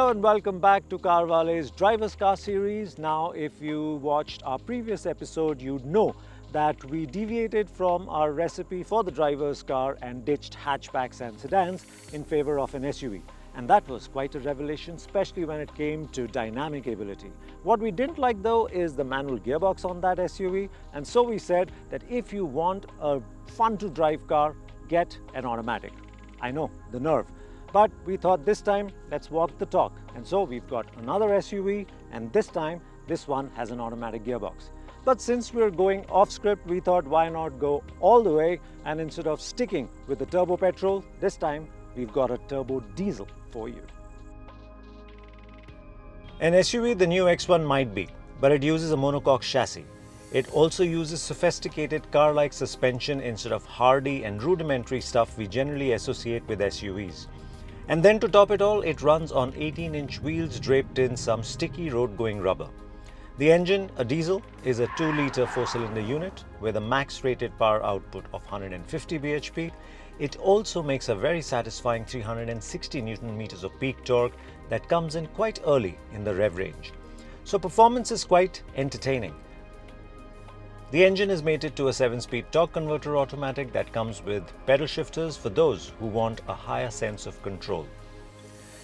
Hello and welcome back to CarWale's Driver's Car series. Now, if you watched our previous episode, you'd know that we deviated from our recipe for the driver's car and ditched hatchbacks and sedans in favor of an SUV. And that was quite a revelation, especially when it came to dynamic ability. What we didn't like though is the manual gearbox on that SUV, and so we said that if you want a fun to drive car, get an automatic. I know, the nerve. But we thought this time, let's walk the talk. And so we've got another SUV, and this time, this one has an automatic gearbox. But since we're going off script, we thought why not go all the way, and instead of sticking with the turbo petrol, this time we've got a turbo diesel for you. An SUV, the new X1 might be, but it uses a monocoque chassis. It also uses sophisticated car-like suspension instead of hardy and rudimentary stuff we generally associate with SUVs. And then to top it all, it runs on 18-inch wheels draped in some sticky road-going rubber. The engine, a diesel, is a 2-litre 4-cylinder unit with a max-rated power output of 150 bhp. It also makes a very satisfying 360 Nm of peak torque that comes in quite early in the rev range. So performance is quite entertaining. The engine is mated to a 7-speed torque converter automatic that comes with pedal shifters for those who want a higher sense of control.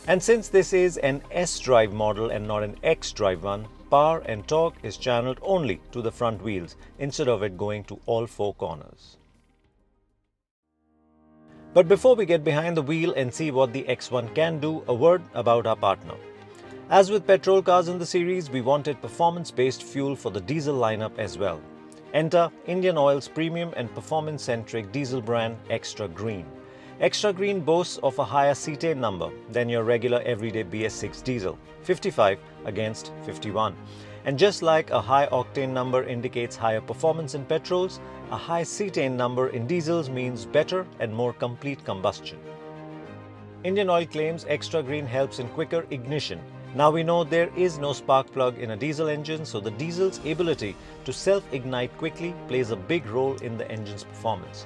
And since this is an S-drive model and not an X-drive one, power and torque is channeled only to the front wheels instead of it going to all 4 corners. But before we get behind the wheel and see what the X1 can do, a word about our partner. As with petrol cars in the series, we wanted performance-based fuel for the diesel lineup as well. Enter Indian Oil's premium and performance-centric diesel brand Extra Green. Extra Green boasts of a higher cetane number than your regular everyday BS6 diesel, 55 against 51. And just like a high octane number indicates higher performance in petrols, a high cetane number in diesels means better and more complete combustion. Indian Oil claims Extra Green helps in quicker ignition. Now we know there is no spark plug in a diesel engine, so the diesel's ability to self-ignite quickly plays a big role in the engine's performance.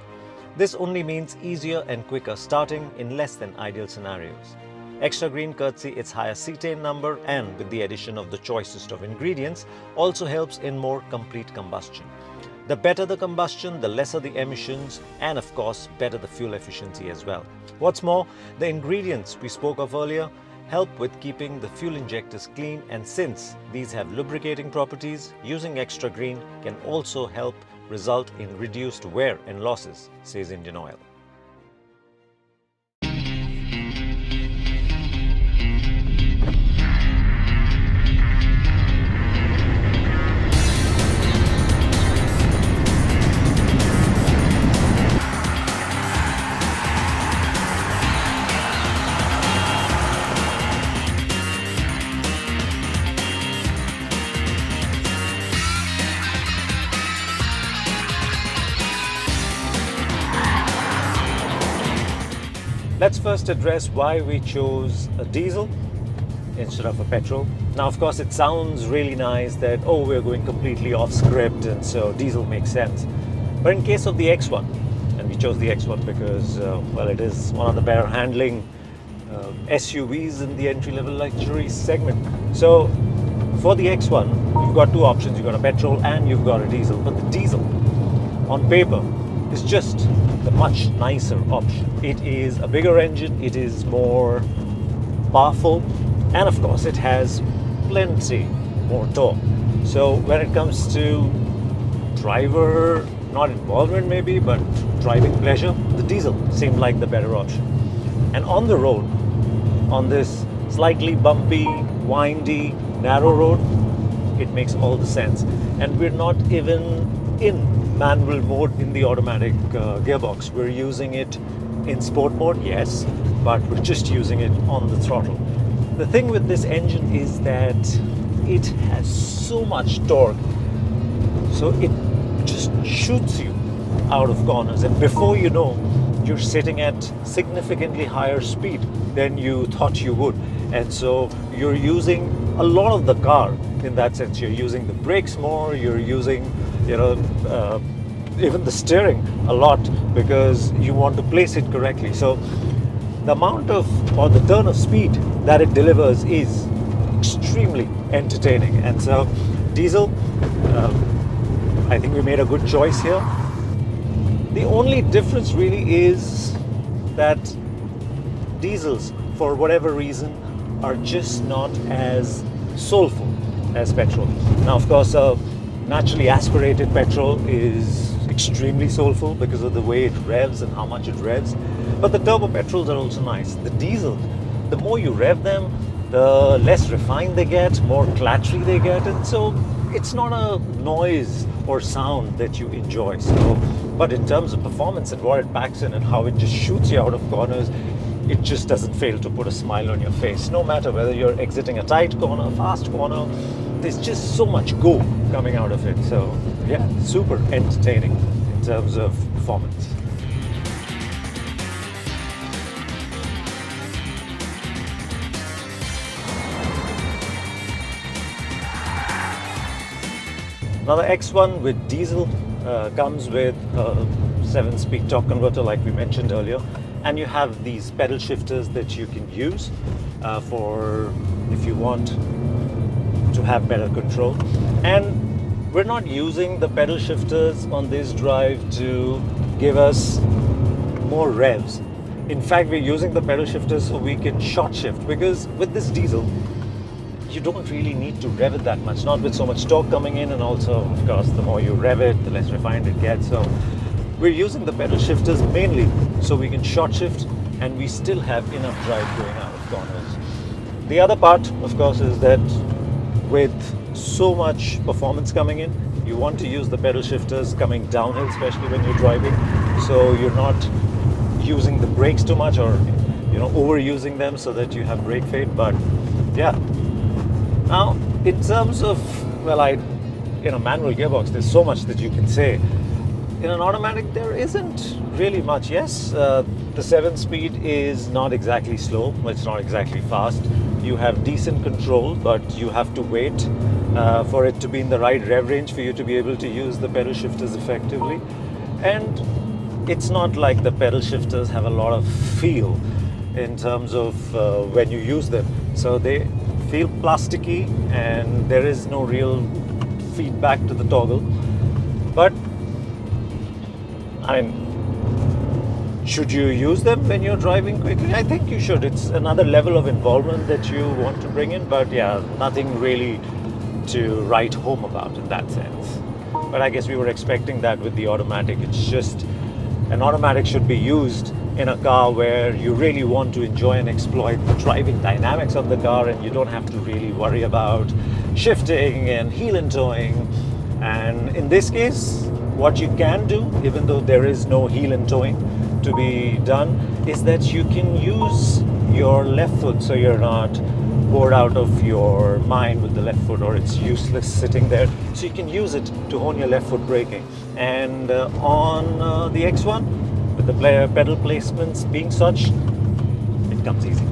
This only means easier and quicker starting in less than ideal scenarios. Extra Green, courtesy its higher cetane number and with the addition of the choicest of ingredients, also helps in more complete combustion. The better the combustion, the lesser the emissions, and of course, better the fuel efficiency as well. What's more, the ingredients we spoke of earlier help with keeping the fuel injectors clean, and since these have lubricating properties, using Extra Green can also help result in reduced wear and losses, says Indian Oil. Let's first address why we chose a diesel instead of a petrol. Now, of course, it sounds really nice that, oh, we're going completely off script and so diesel makes sense. But in case of the X1, and we chose the X1 because, well, it is one of the better handling SUVs in the entry-level luxury segment. So for the X1, you've got 2 options. You've got a petrol and you've got a diesel. But the diesel, on paper, is just the much nicer option. It is a bigger engine, it is more powerful, and of course it has plenty more torque. So when it comes to driver, not involvement maybe, but driving pleasure, the diesel seemed like the better option. And on the road, on this slightly bumpy, windy, narrow road, it makes all the sense. And we're not even in manual mode in the automatic gearbox. We're using it in sport mode, yes, but we're just using it on the throttle. The thing with this engine is that it has so much torque, so it just shoots you out of corners, and before you know, you're sitting at significantly higher speed than you thought you would. And so you're using a lot of the car in that sense. You're using the brakes more, you're using, even the steering a lot because you want to place it correctly. So the amount of, or the turn of speed that it delivers is extremely entertaining. And so diesel, I think we made a good choice here. The only difference really is that diesels, for whatever reason, are just not as soulful as petrol. Now, of course, naturally aspirated petrol is extremely soulful because of the way it revs and how much it revs. But the turbo petrols are also nice. The diesel, the more you rev them, the less refined they get, more clattery they get, and so it's not a noise or sound that you enjoy. So, but in terms of performance and what it packs in and how it just shoots you out of corners, it just doesn't fail to put a smile on your face. No matter whether you're exiting a tight corner, fast corner, there's just so much go coming out of it. So yeah, super entertaining in terms of performance. Now the X1 with diesel comes with a 7-speed torque converter like we mentioned earlier, and you have these pedal shifters that you can use for if you want to have better control. And we're not using the pedal shifters on this drive to give us more revs. In fact, we're using the pedal shifters so we can short shift, because with this diesel you don't really need to rev it that much, not with so much torque coming in, and also of course the more you rev it, the less refined it gets. So we're using the pedal shifters mainly so we can short shift and we still have enough drive going out of corners. The other part, of course, is that with so much performance coming in, you want to use the pedal shifters coming downhill, especially when you're driving, so you're not using the brakes too much or overusing them so that you have brake fade. But yeah, now in terms of, in a manual gearbox there's so much that you can say. In an automatic there isn't really much. Yes, the 7-speed is not exactly slow, it's not exactly fast. You have decent control, but you have to wait for it to be in the right rev range for you to be able to use the pedal shifters effectively. And it's not like the pedal shifters have a lot of feel in terms of when you use them. So they feel plasticky and there is no real feedback to the toggle. But should you use them when you're driving quickly? I think you should. It's another level of involvement that you want to bring in, but yeah, nothing really to write home about in that sense. But I guess we were expecting that with the automatic. It's just an automatic should be used in a car where you really want to enjoy and exploit the driving dynamics of the car, and you don't have to really worry about shifting and heel and towing. And in this case, what you can do, even though there is no heel and towing to be done, is that you can use your left foot so you're not bored out of your mind with the left foot, or it's useless sitting there. So you can use it to hone your left foot braking. And on the X1, with the pedal placements being such, it comes easy.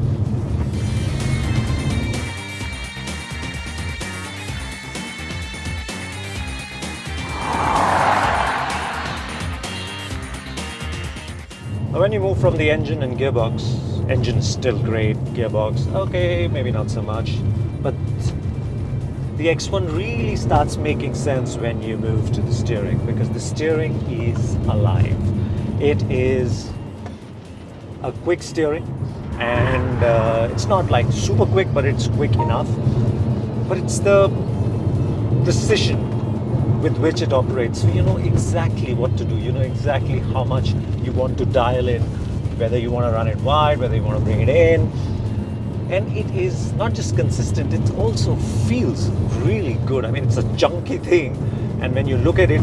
When you move from the engine and gearbox, engine is still great, gearbox, okay, maybe not so much, but the X1 really starts making sense when you move to the steering, because the steering is alive. It is a quick steering, and it's not like super quick, but it's quick enough. But it's the precision with which it operates. So you know exactly what to do. You know exactly how much you want to dial in, whether you want to run it wide, whether you want to bring it in. And it is not just consistent, it also feels really good. I mean, it's a chunky thing, and when you look at it,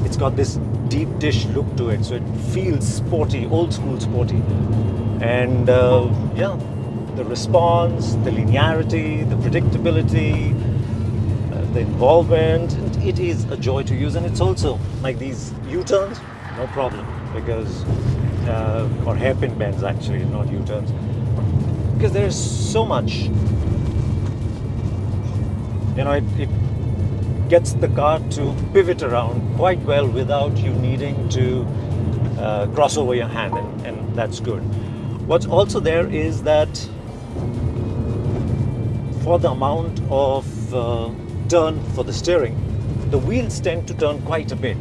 it's got this deep dish look to it. So it feels sporty, old school sporty. And yeah, the response, the linearity, the predictability, the involvement, it is a joy to use. And it's also like these U-turns, no problem, because or hairpin bends actually, not U-turns, because there's so much, it gets the car to pivot around quite well without you needing to cross over your hand, and that's good. What's also there is that for the amount of turn for the steering, the wheels tend to turn quite a bit,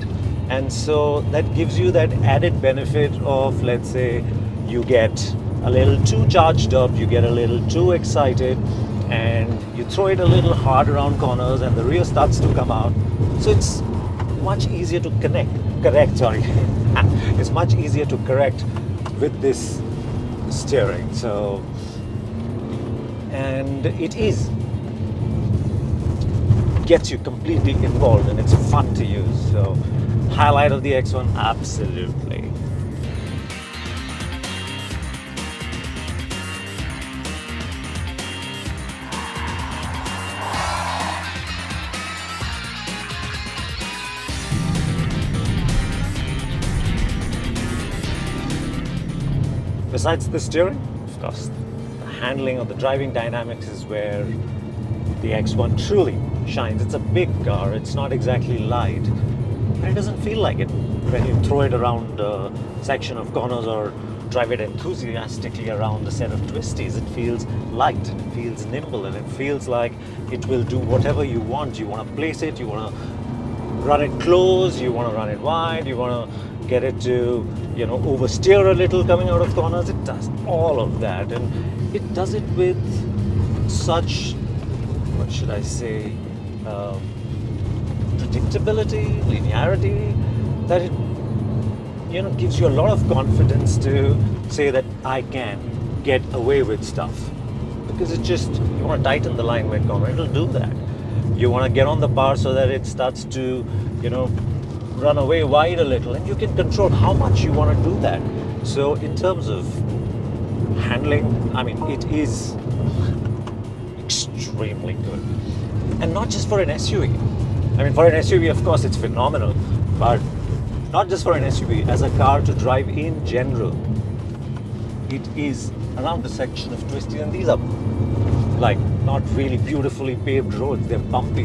and so that gives you that added benefit of, let's say, you get a little too charged up, you get a little too excited, and you throw it a little hard around corners and the rear starts to come out. So it's much easier to correct, sorry. It's much easier to correct with this steering. So, and it gets you completely involved and it's fun to use. So, highlight of the X1, absolutely. Besides the steering, of course, the handling or the driving dynamics is where the X1 truly shines. It's a big car, it's not exactly light, but it doesn't feel like it when you throw it around a section of corners or drive it enthusiastically around a set of twisties. It feels light, and it feels nimble, and it feels like it will do whatever you want. You want to place it, you want to run it close, you want to run it wide, you want to get it to, oversteer a little coming out of corners. It does all of that, and it does it with such, what should I say, predictability, linearity, that it gives you a lot of confidence to say that I can get away with stuff, because it just, you want to tighten the line weight corner, it'll do that. You want to get on the bar so that it starts to run away wide a little, and you can control how much you want to do that. So in terms of handling, it is extremely good, and not just for an SUV. For an SUV, of course, it's phenomenal, but not just for an SUV, as a car to drive in general, it is around a section of twisty, and these are like not really beautifully paved roads. They're bumpy,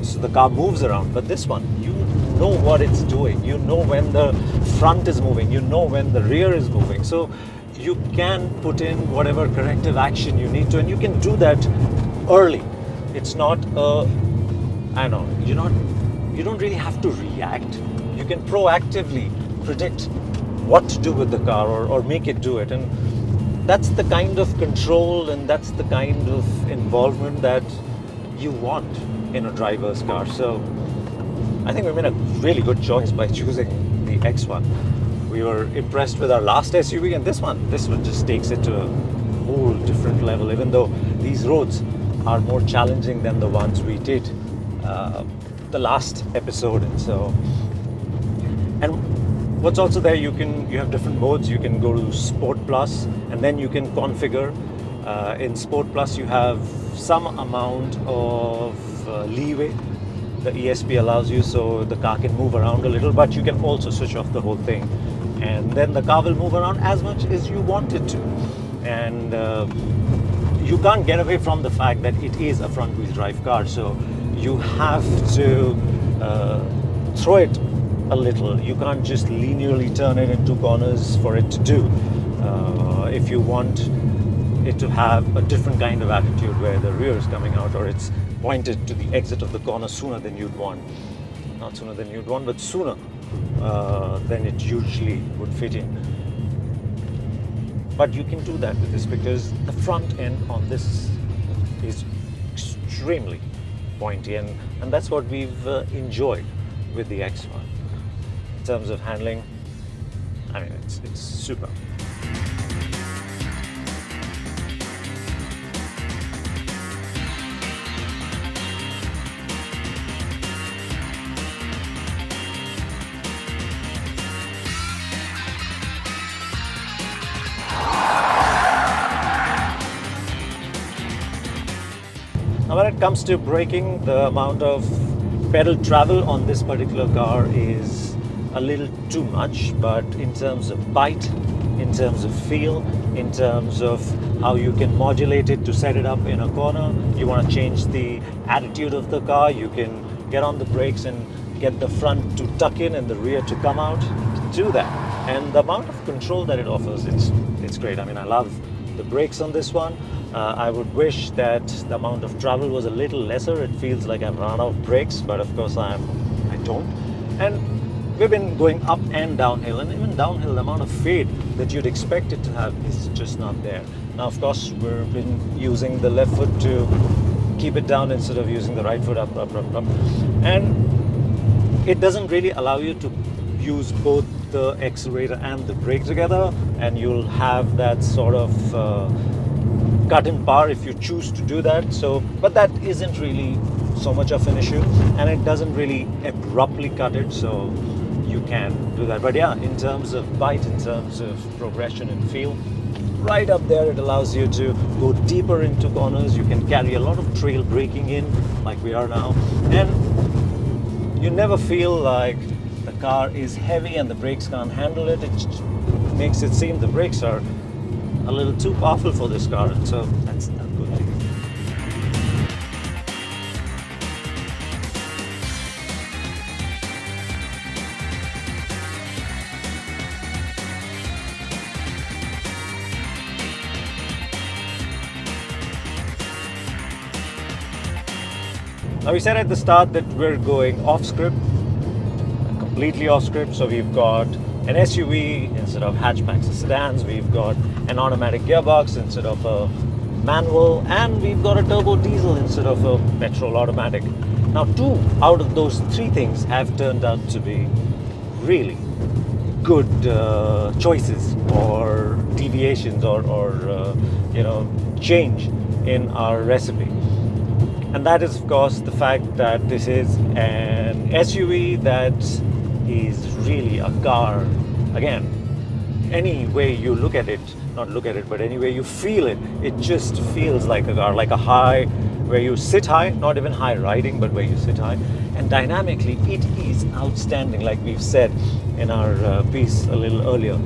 so the car moves around. But this one, you know what it's doing. You know when the front is moving, you know when the rear is moving. So you can put in whatever corrective action you need to, and you can do that early. It's not you don't really have to react. You can proactively predict what to do with the car, or make it do it. And that's the kind of control and that's the kind of involvement that you want in a driver's car. So I think we made a really good choice by choosing the X1. We were impressed with our last SUV, and this one just takes it to a whole different level, even though these roads are more challenging than the ones we did the last episode. And what's also there, you have different modes. You can go to Sport Plus, and then you can configure. In Sport Plus, you have some amount of leeway the ESP allows you, so the car can move around a little, but you can also switch off the whole thing, and then the car will move around as much as you want it to. And you can't get away from the fact that it is a front-wheel drive car, so you have to throw it a little. You can't just linearly turn it into corners for it to do. If you want it to have a different kind of attitude where the rear is coming out, or it's pointed to the exit of the corner sooner than you'd want. Not sooner than you'd want, but sooner than it usually would fit in. But you can do that with this, because the front end on this is extremely pointy, and that's what we've enjoyed with the X1. In terms of handling, it's super. Now, when it comes to braking, the amount of pedal travel on this particular car is a little too much, but in terms of bite, in terms of feel, in terms of how you can modulate it to set it up in a corner, you want to change the attitude of the car, you can get on the brakes and get the front to tuck in and the rear to come out. Do that. And the amount of control that it offers, it's great. I mean, I love the brakes on this one. I would wish that the amount of travel was a little lesser. It feels like I've run out of brakes, but of course I don't. And we've been going up and downhill, and even downhill, the amount of fade that you'd expect it to have is just not there. Now, of course, we've been using the left foot to keep it down instead of using the right foot up. And it doesn't really allow you to use both the accelerator and the brake together, and you'll have that sort of cut in power if you choose to do that. So, but that isn't really so much of an issue, and it doesn't really abruptly cut it, so you can do that. But yeah, in terms of bite, in terms of progression and feel, right up there, it allows you to go deeper into corners. You can carry a lot of trail braking in, like we are now, and you never feel like the car is heavy and the brakes can't handle it. It makes it seem the brakes are a little too powerful for this car, and so that's a good thing. Now, we said at the start that we're going off script, completely off script. So we've got an SUV instead of hatchbacks and sedans. We've got an automatic gearbox instead of a manual, and we've got a turbo diesel instead of a petrol automatic. Now, 2 out of those 3 things have turned out to be really good choices or deviations or change in our recipe. And that is, of course, the fact that this is an SUV that is really a car. Again, any way you look at it, not look at it, but any way you feel it, it just feels like a car, like a high, where you sit high, not even high riding, but where you sit high. And dynamically, it is outstanding, like we've said in our piece a little earlier.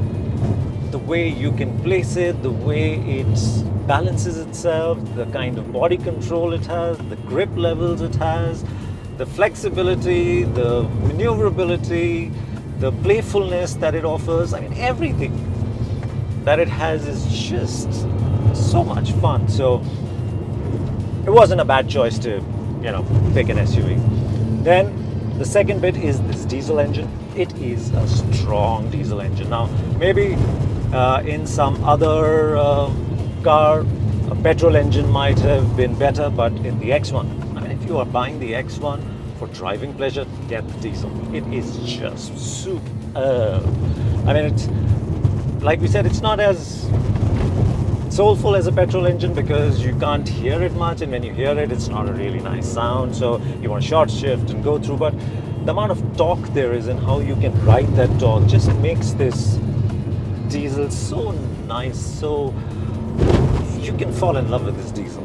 The way you can place it, the way it balances itself, the kind of body control it has, the grip levels it has, the flexibility, the maneuverability, the playfulness that it offers. I mean, everything that it has is just so much fun. So it wasn't a bad choice to, pick an SUV. Then the second bit is this diesel engine. It is a strong diesel engine. Now, maybe in some other car, a petrol engine might have been better, but in the X1, I mean, if you are buying the X1 for driving pleasure, get the diesel. It is just superb. I mean, it's, like we said, it's not as soulful as a petrol engine because you can't hear it much, and when you hear it, it's not a really nice sound, so you want to short shift and go through. But the amount of torque there is and how you can ride that torque just makes this diesel so nice, so you can fall in love with this diesel.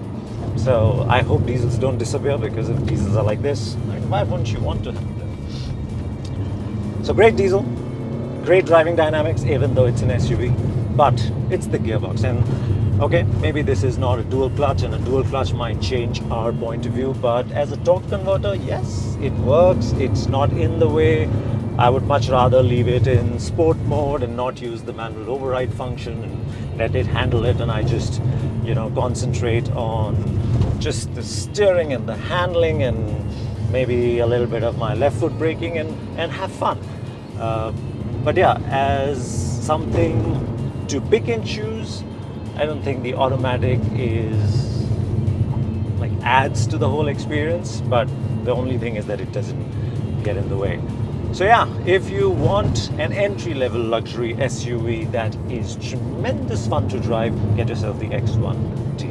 So I hope diesels don't disappear, because if diesels are like this, I mean, why wouldn't you want to have them? So great diesel, great driving dynamics, even though it's an SUV, but it's the gearbox. And okay, maybe this is not a dual clutch, and a dual clutch might change our point of view, but as a torque converter, yes, it works. It's not in the way. I would much rather leave it in sport mode and not use the manual override function and let it handle it, and I just concentrate on just the steering and the handling and maybe a little bit of my left foot braking and have fun. But yeah, as something to pick and choose, I don't think the automatic is like adds to the whole experience, but the only thing is that it doesn't get in the way. So yeah, if you want an entry-level luxury SUV that is tremendous fun to drive, get yourself the X1 diesel.